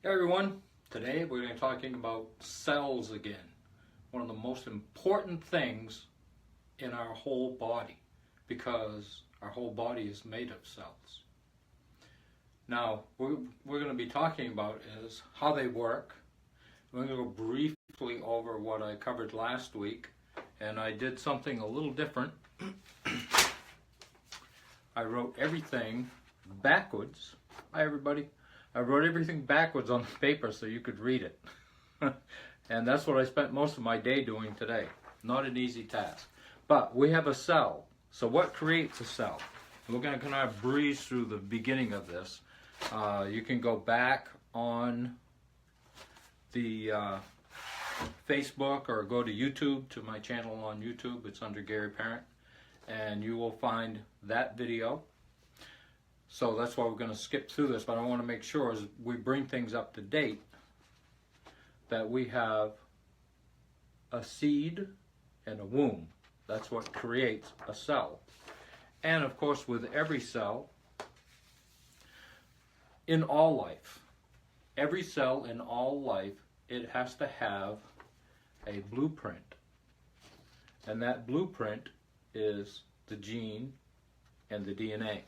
Hey everyone, today we're going to be talking about cells again. One of the most important things in our whole body, because our whole body is made of cells. Now, we're going to be talking about is how they work. We're going to go briefly over what I covered last week, and I did something a little different. I wrote everything backwards. Hi everybody. I wrote everything backwards on the paper so you could read it. And that's what I spent most of my day doing today. Not an easy task. But we have a cell. So what creates a cell? We're going to kind of breeze through the beginning of this. You can go back on the Facebook or go to YouTube, to my channel on YouTube. It's under Gary Parent. And you will find that video. So that's why we're going to skip through this, but I want to make sure as we bring things up to date that we have a seed and a womb. That's what creates a cell. And of course, with every cell in all life, every cell in all life, it has to have a blueprint. And that blueprint is the gene and the DNA.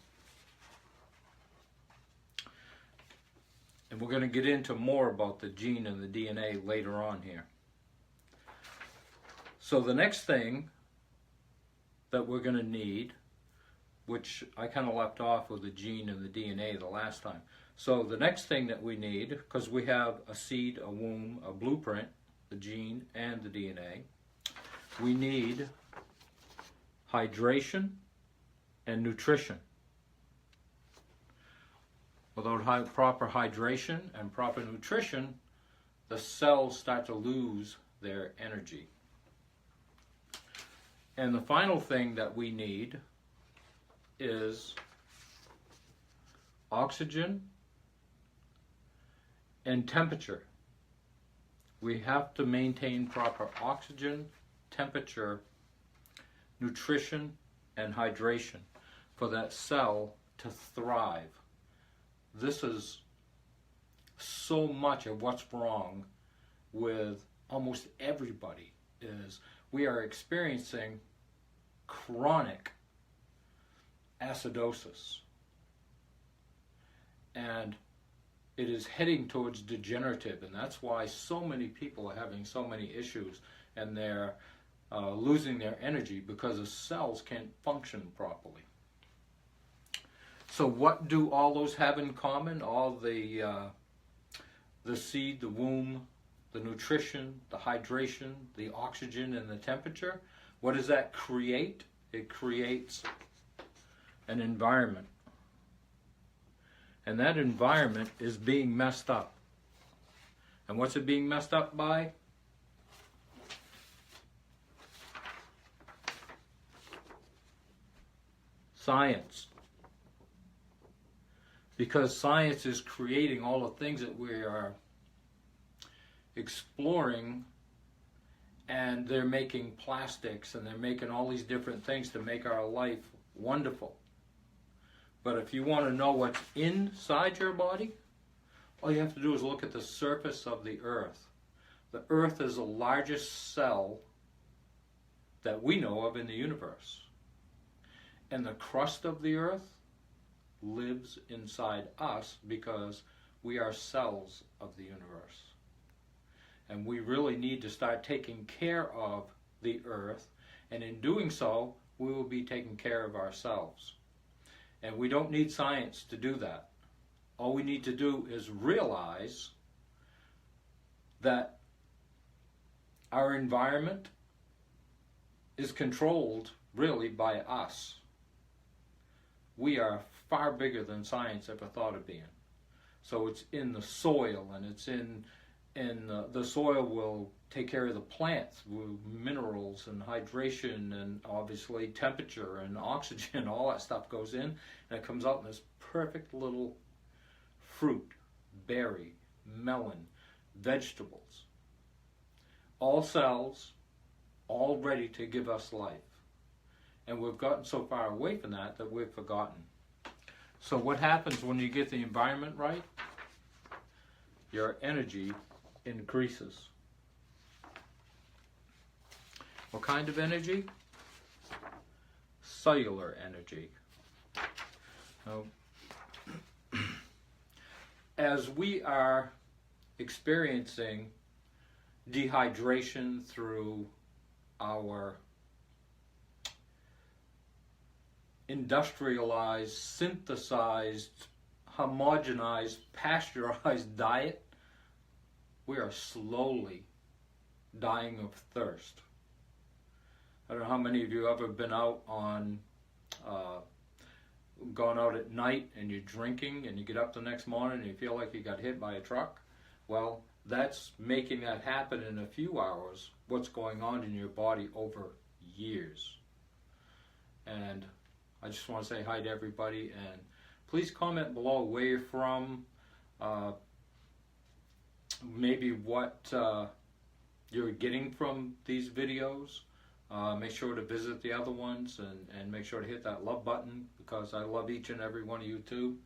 And we're going to get into more about the gene and the DNA later on here. So the next thing that we're going to need, which I kind of left off with the gene and the DNA the last time. So the next thing that we need, because we have a seed, a womb, a blueprint, the gene and the DNA, we need hydration and nutrition. Without proper hydration and proper nutrition, the cells start to lose their energy. And the final thing that we need is oxygen and temperature. We have to maintain proper oxygen, temperature, nutrition, and hydration for that cell to thrive. This is so much of what's wrong with almost everybody is we are experiencing chronic acidosis. And it is heading towards degenerative, and that's why so many people are having so many issues and they're losing their energy because the cells can't function properly. So what do all those have in common? All the seed, the womb, the nutrition, the hydration, the oxygen, and the temperature. What does that create? It creates an environment. And that environment is being messed up. And what's it being messed up by? Science. Because science is creating all the things that we are exploring, and they're making plastics and they're making all these different things to make our life wonderful. But if you want to know what's inside your body, all you have to do is look at the surface of the earth. The earth is the largest cell that we know of in the universe. And the crust of the earth lives inside us because we are cells of the universe. And we really need to start taking care of the earth, and in doing so, we will be taking care of ourselves. And we don't need science to do that. All we need to do is realize that our environment is controlled really by us. We are far bigger than science ever thought of being. So it's in the soil, and it's in the soil will take care of the plants with minerals and hydration and obviously temperature and oxygen. All that stuff goes in, and it comes out in this perfect little fruit, berry, melon, vegetables. All cells, all ready to give us life. And we've gotten so far away from that that we've forgotten. So what happens when you get the environment right? your energy increases. What kind of energy? Cellular energy. Now, as we are experiencing dehydration through our industrialized, synthesized, homogenized, pasteurized diet, we are slowly dying of thirst. I don't know how many of you have ever been out on, gone out at night and you're drinking and you get up the next morning and you feel like you got hit by a truck. Well, that's making that happen in a few hours. What's going on in your body over years. And I just want to say hi to everybody, and please comment below where you're from, maybe what you're getting from these videos. Make sure to visit the other ones, and make sure to hit that love button, because I love each and every one of you too.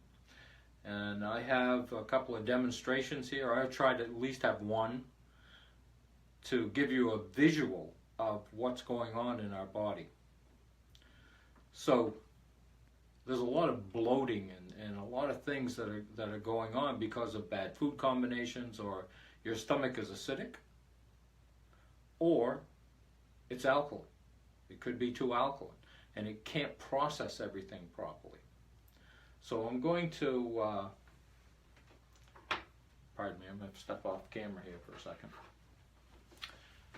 And I have a couple of demonstrations here. I've tried to at least have one to give you a visual of what's going on in our body. So there's a lot of bloating and a lot of things that are going on because of bad food combinations, or your stomach is acidic, or it's alkaline. It could be too alkaline, and it can't process everything properly. So I'm going to, pardon me, I'm going to step off camera here for a second.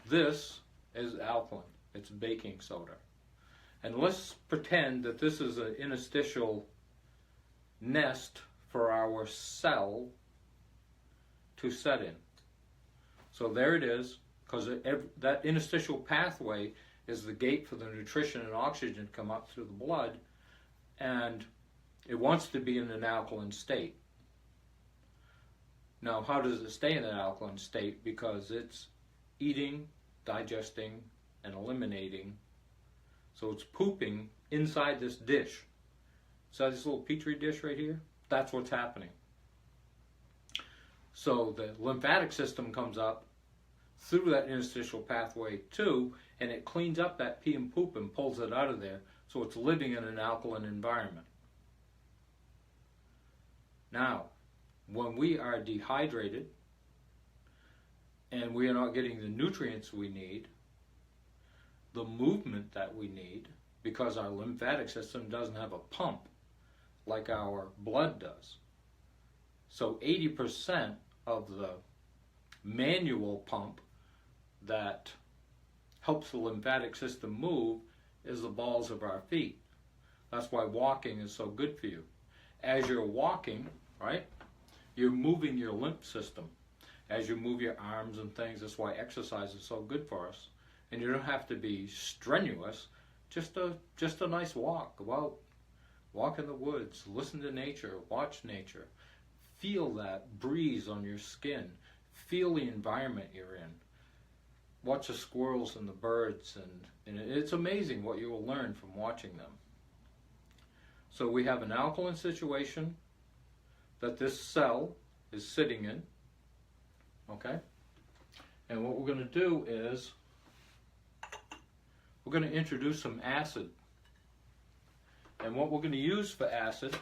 This is alkaline. It's baking soda. And let's pretend that this is an interstitial nest for our cell to set in. So there it is, because that interstitial pathway is the gate for the nutrition and oxygen to come up through the blood, and it wants to be in an alkaline state. Now, how does it stay in an alkaline state? Because it's eating, digesting, and eliminating. So it's pooping inside this dish. So this little petri dish right here, that's what's happening. So the lymphatic system comes up through that interstitial pathway too, and it cleans up that pee and poop and pulls it out of there, so it's living in an alkaline environment. Now, when we are dehydrated and we are not getting the nutrients we need, the movement that we need, because our lymphatic system doesn't have a pump like our blood does. So 80% of the manual pump that helps the lymphatic system move is the balls of our feet. That's why walking is so good for you. As you're walking, right, you're moving your lymph system. As you move your arms and things, that's why exercise is so good for us. And you don't have to be strenuous, just a nice walk. Go out, walk in the woods, listen to nature, watch nature, feel that breeze on your skin, feel the environment you're in. Watch the squirrels and the birds, and it's amazing what you will learn from watching them. So we have an alkaline situation that this cell is sitting in, okay? And what we're going to do is we're going to introduce some acid. And what we're going to use for acid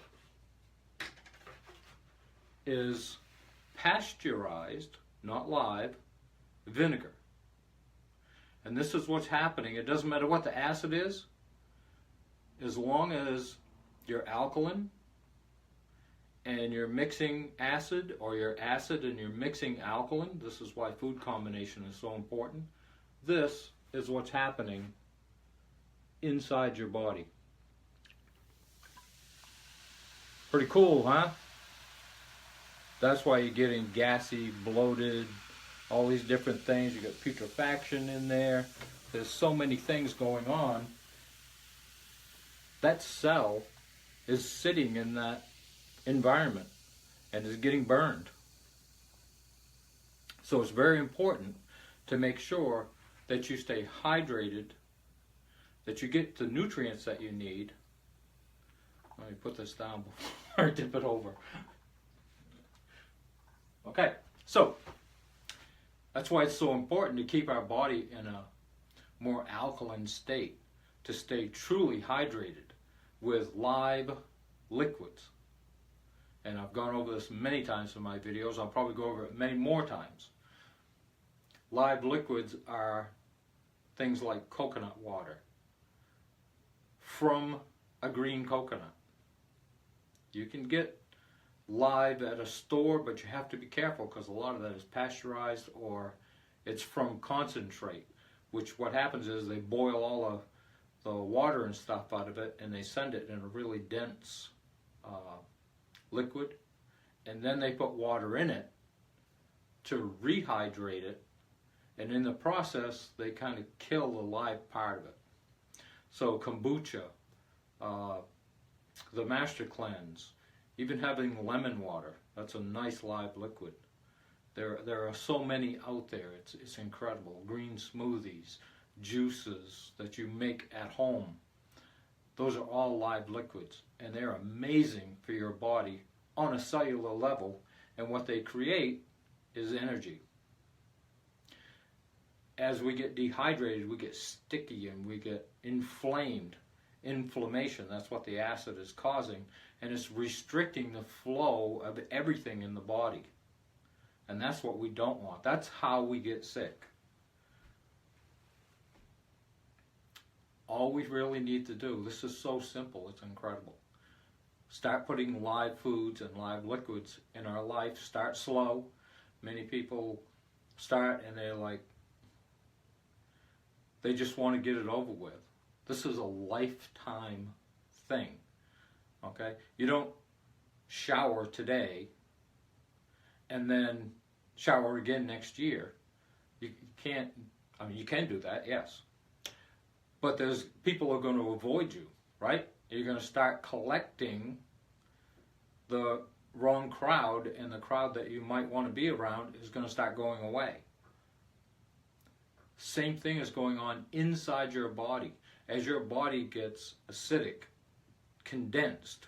is pasteurized, not live, vinegar. And this is what's happening. It doesn't matter what the acid is, as long as you're alkaline and you're mixing acid, or you're acid and you're mixing alkaline. This is why food combination is so important. This is what's happening inside your body. Pretty cool, huh? That's why you're getting gassy, bloated, all these different things. You got putrefaction in there. There's so many things going on. That cell is sitting in that environment and is getting burned. So it's very important to make sure that you stay hydrated, that you get the nutrients that you need. Let me put this down before I dip it over. Okay, So that's why it's so important to keep our body in a more alkaline state, to stay truly hydrated with live liquids. And I've gone over this many times in my videos. I'll probably go over it many more times. Live liquids are things like coconut water from a green coconut. You can get live at a store, but you have to be careful because a lot of that is pasteurized or it's from concentrate, which what happens is they boil all of the water and stuff out of it and they send it in a really dense liquid, and then they put water in it to rehydrate it, and in the process they kind of kill the live part of it. So kombucha, the Master Cleanse, even having lemon water, that's a nice live liquid. There are so many out there, it's incredible. Green smoothies, juices that you make at home, those are all live liquids, and they're amazing for your body on a cellular level, and what they create is energy. As we get dehydrated, we get sticky and we get inflamed. Inflammation, that's what the acid is causing, and it's restricting the flow of everything in the body. And that's what we don't want. That's how we get sick. All we really need to do, this is so simple, it's incredible. Start putting live foods and live liquids in our life. Start slow. Many people start and they're like, they just want to get it over with. This is a lifetime thing, okay? You don't shower today and then shower again next year. You can't, I mean, you can do that, yes. But there's people are going to avoid you, right? You're going to start collecting the wrong crowd, and the crowd that you might want to be around is going to start going away. Same thing is going on inside your body. As your body gets acidic, condensed,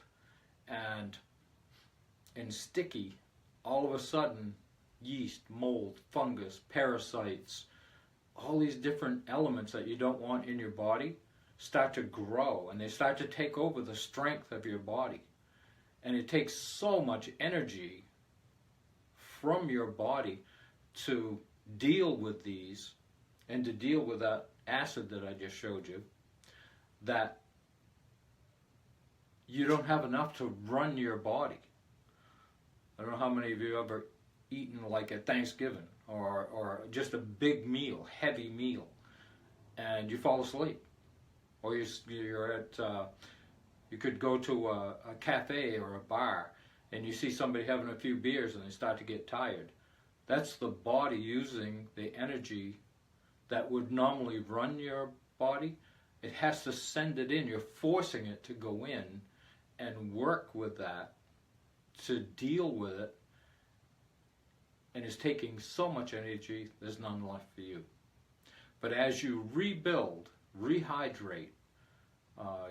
and sticky, all of a sudden, yeast, mold, fungus, parasites, all these different elements that you don't want in your body start to grow, and they start to take over the strength of your body. And it takes so much energy from your body to deal with these and to deal with that acid that I just showed you, that you don't have enough to run your body. I don't know how many of you have ever eaten like at Thanksgiving or just a big meal, heavy meal, and you fall asleep. Or you're at, you could go to a cafe or a bar and you see somebody having a few beers and they start to get tired. That's the body using the energy that would normally run your body. It has to send it in. You're forcing it to go in and work with that, to deal with it, and it's taking so much energy, there's none left for you. But as you rebuild, rehydrate,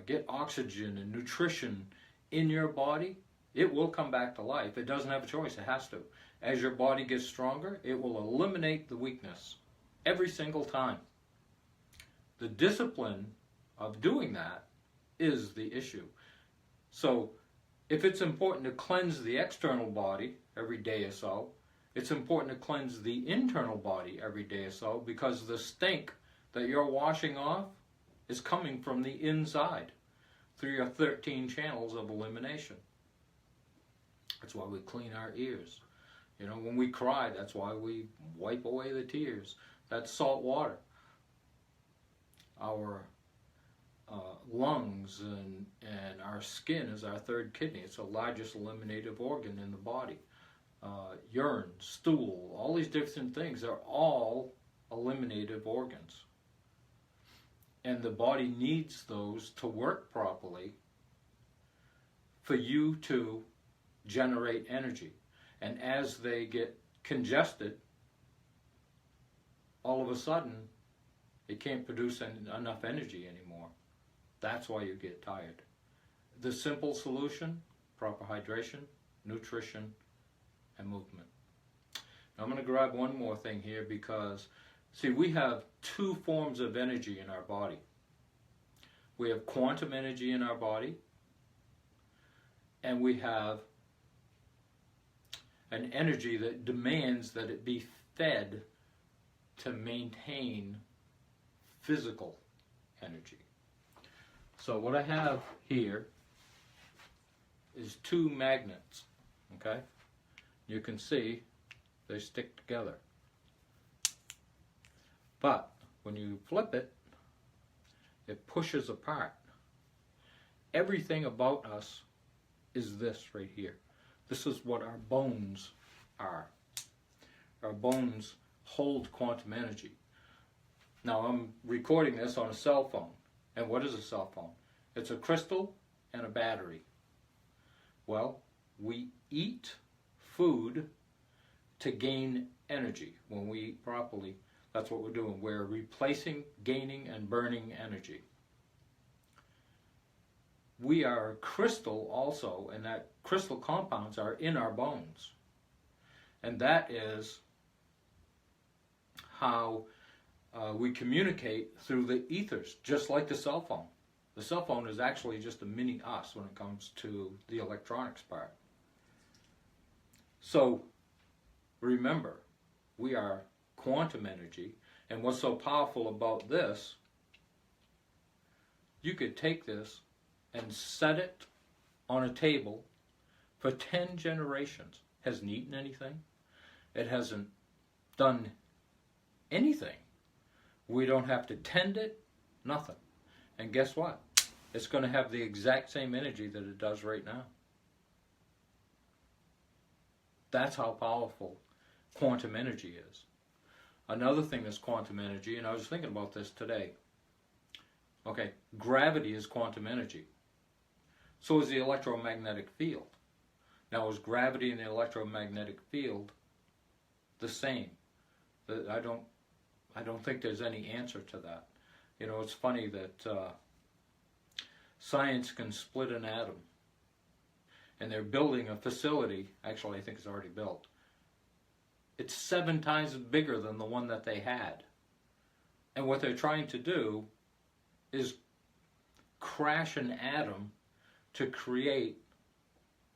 get oxygen and nutrition in your body, it will come back to life. It doesn't have a choice, it has to. As your body gets stronger, it will eliminate the weakness every single time. The discipline of doing that is the issue. So if it's important to cleanse the external body every day or so, it's important to cleanse the internal body every day or so, because the stink that you're washing off is coming from the inside through your 13 channels of elimination. That's why we clean our ears. You know, when we cry, that's why we wipe away the tears. That's salt water. Our lungs and our skin is our third kidney. It's the largest eliminative organ in the body. Urine, stool, all these different things are all eliminative organs. And the body needs those to work properly for you to generate energy. And as they get congested, all of a sudden, it can't produce enough energy anymore. That's why you get tired. The simple solution, proper hydration, nutrition, and movement. I'm going to grab one more thing here because, see, we have two forms of energy in our body. We have quantum energy in our body, and we have an energy that demands that it be fed to maintain physical energy. So what I have here is two magnets, okay? You can see they stick together. But when you flip it, it pushes apart. Everything about us is this right here. This is what our bones are. Our bones hold quantum energy. Now I'm recording this on a cell phone. And what is a cell phone? It's a crystal and a battery. Well, we eat food to gain energy. When we eat properly, that's what we're doing. We're replacing, gaining, and burning energy. We are a crystal also, and that crystal compounds are in our bones. And that is how we communicate through the ethers, just like the cell phone. The cell phone is actually just a mini us when it comes to the electronics part. So remember, we are quantum energy, and what's so powerful about this, you could take this and set it on a table for 10 generations. Hasn't eaten anything. It hasn't done anything. We don't have to tend it, nothing. And guess what? It's going to have the exact same energy that it does right now. That's how powerful quantum energy is. Another thing that's quantum energy, and I was thinking about this today. Okay, gravity is quantum energy. So is the electromagnetic field. Now, is gravity and the electromagnetic field the same? I don't think there's any answer to that. You know, it's funny that science can split an atom. And they're building a facility, actually I think it's already built. It's 7 times bigger than the one that they had. And what they're trying to do is crash an atom to create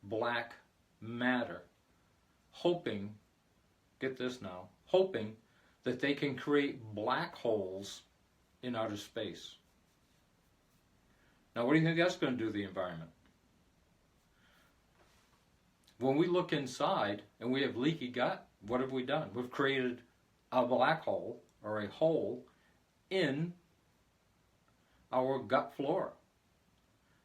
black matter, hoping, get this now, hoping that they can create black holes in outer space. Now, what do you think that's going to do to the environment? When we look inside and we have leaky gut, what have we done? We've created a black hole, or a hole, in our gut flora.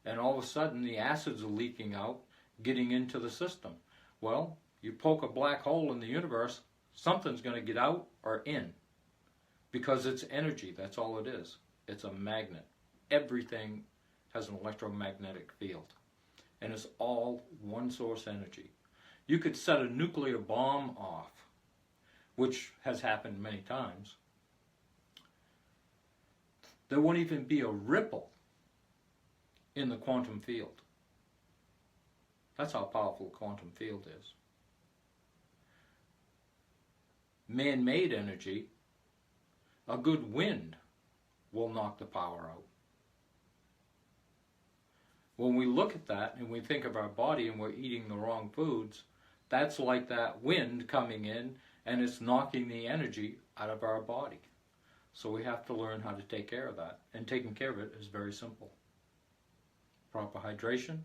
And all of a sudden the acids are leaking out, getting into the system. Well, you poke a black hole in the universe, something's going to get out or in. Because it's energy, that's all it is. It's a magnet. Everything has an electromagnetic field. And it's all one source energy. You could set a nuclear bomb off, which has happened many times. There won't even be a ripple in the quantum field. That's how powerful the quantum field is. Man-made energy, a good wind will knock the power out. When we look at that and we think of our body and we're eating the wrong foods, that's like that wind coming in and it's knocking the energy out of our body. So we have to learn how to take care of that. And taking care of it is very simple. Proper hydration,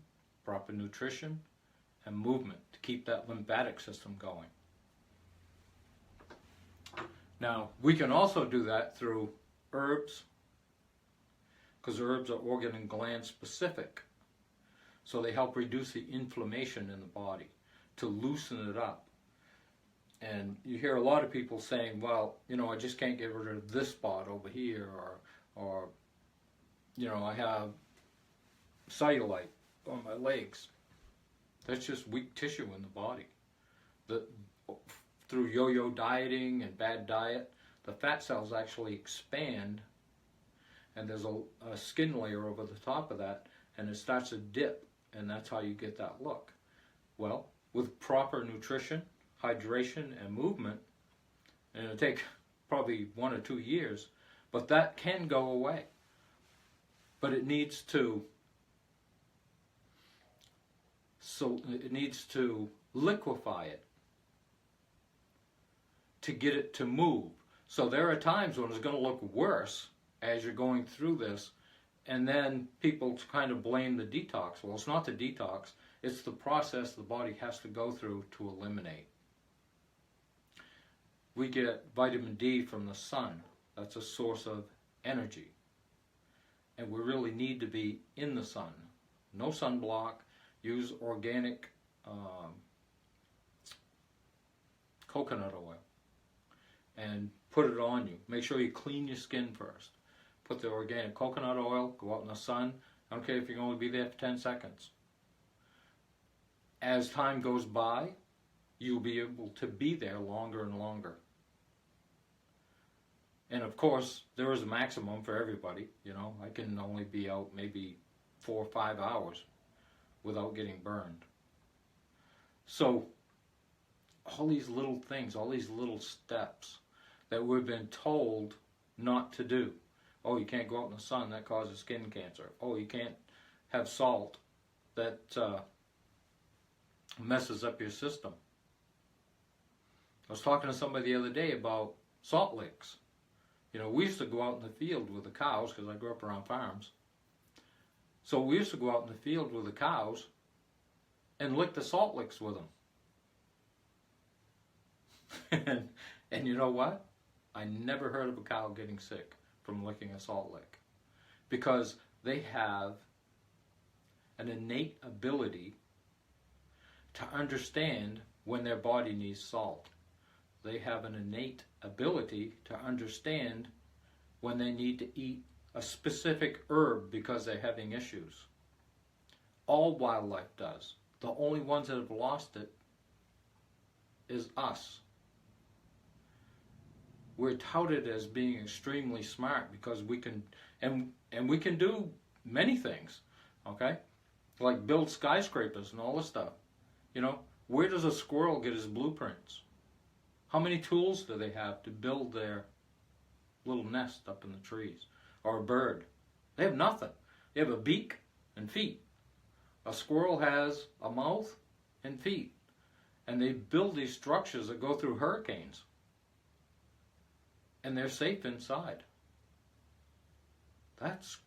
proper nutrition, and movement to keep that lymphatic system going. Now, we can also do that through herbs, because herbs are organ and gland specific. So they help reduce the inflammation in the body, to loosen it up. And you hear a lot of people saying, well, you know, I just can't get rid of this spot over here, or you know, I have cellulite on my legs. That's just weak tissue in the body. Through yo-yo dieting and bad diet, the fat cells actually expand, and there's a skin layer over the top of that, and it starts to dip, and that's how you get that look. Well, with proper nutrition, hydration, and movement, and it'll take probably 1 or 2 years, but that can go away. But it needs to, liquefy it to get it to move. So there are times when it's going to look worse as you're going through this, and then people kind of blame the detox. Well, it's not the detox, it's the process the body has to go through to eliminate. We get vitamin D from the sun. That's a source of energy. And we really need to be in the sun. No sunblock. Use organic coconut oil and put it on you. Make sure you clean your skin first. Put the organic coconut oil, go out in the sun. I don't care if you can only be there for 10 seconds. As time goes by, you'll be able to be there longer and longer. And of course, there is a maximum for everybody. You know, I can only be out maybe 4 or 5 hours without getting burned. So, all these little things, all these little steps that we've been told not to do. Oh, you can't go out in the sun, that causes skin cancer. Oh, you can't have salt, that messes up your system. I was talking to somebody the other day about salt licks. You know, we used to go out in the field with the cows, because I grew up around farms. So we used to go out in the field with the cows and lick the salt licks with them. And you know what? I never heard of a cow getting sick from licking a salt lick, because they have an innate ability to understand when their body needs salt. They have an innate ability to understand when they need to eat a specific herb because they're having issues. All wildlife does. The only ones that have lost it is us. We're touted as being extremely smart because we can, and we can do many things, okay? Like build skyscrapers and all this stuff. You know, where does a squirrel get his blueprints? How many tools do they have to build their little nest up in the trees? Or a bird? They have nothing. They have a beak and feet. A squirrel has a mouth and feet. And they build these structures that go through hurricanes. And they're safe inside. That's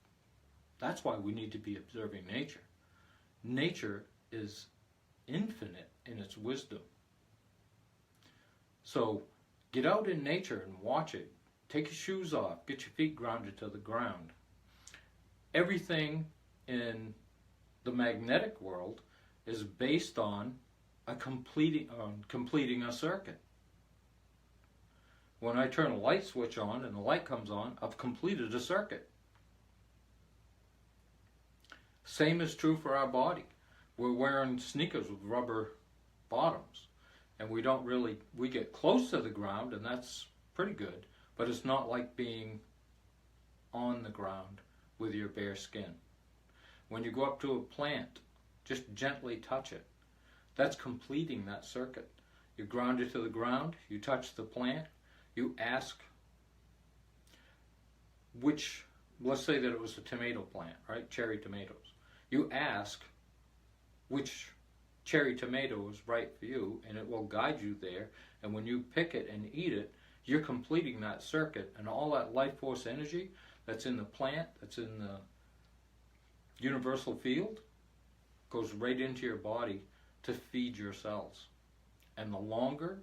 why we need to be observing nature. Nature is infinite in its wisdom. So get out in nature and watch it. Take your shoes off. Get your feet grounded to the ground. Everything in the magnetic world is based on completing a circuit. When I turn a light switch on and the light comes on, I've completed a circuit. Same is true for our body. We're wearing sneakers with rubber bottoms, and we get close to the ground, and that's pretty good, but it's not like being on the ground with your bare skin. When you go up to a plant, just gently touch it. That's completing that circuit. You ground it to the ground, you touch the plant, you ask which, let's say that it was a tomato plant, right? Cherry tomatoes. You ask which cherry tomato is right for you, and it will guide you there. And when you pick it and eat it, you're completing that circuit, and all that life force energy that's in the plant, that's in the universal field, goes right into your body to feed your cells. And the longer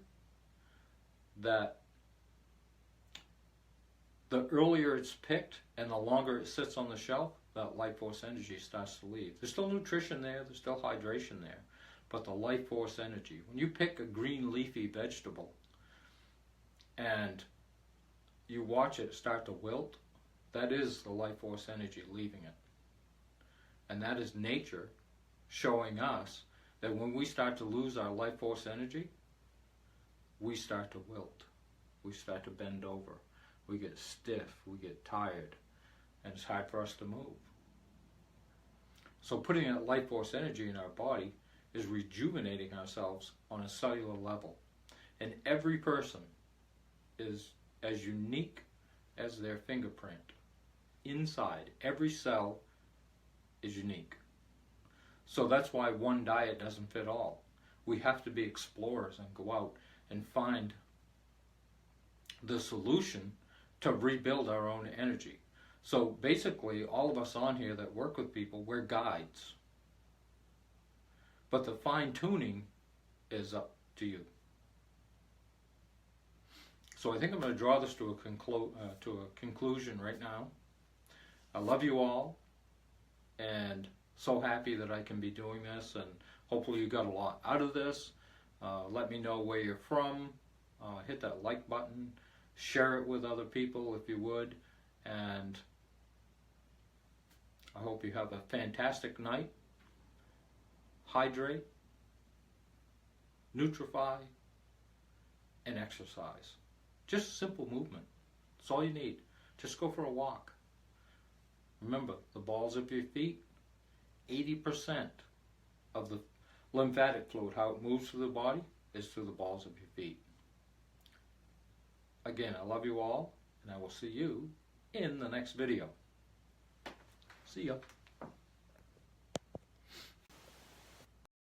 the earlier it's picked and the longer it sits on the shelf, that life force energy starts to leave. There's still nutrition there, there's still hydration there, but the life force energy. When you pick a green leafy vegetable and you watch it start to wilt, that is the life force energy leaving it. And that is nature showing us that when we start to lose our life force energy, we start to wilt. We start to bend over. We get stiff, we get tired, and it's hard for us to move. So putting that life force energy in our body is rejuvenating ourselves on a cellular level. And every person is as unique as their fingerprint. Inside, every cell is unique. So that's why one diet doesn't fit all. We have to be explorers and go out and find the solution to rebuild our own energy. So basically, all of us on here that work with people, we're guides. But the fine-tuning is up to you. So I think I'm going to draw this to a conclusion right now. I love you all, and so happy that I can be doing this, and hopefully you got a lot out of this. Let me know where you're from. Hit that like button. Share it with other people if you would. And I hope you have a fantastic night. Hydrate, nutrify, and exercise. Just simple movement. That's all you need. Just go for a walk. Remember, the balls of your feet, 80% of the lymphatic fluid, how it moves through the body, is through the balls of your feet. Again, I love you all, and I will see you in the next video. See ya.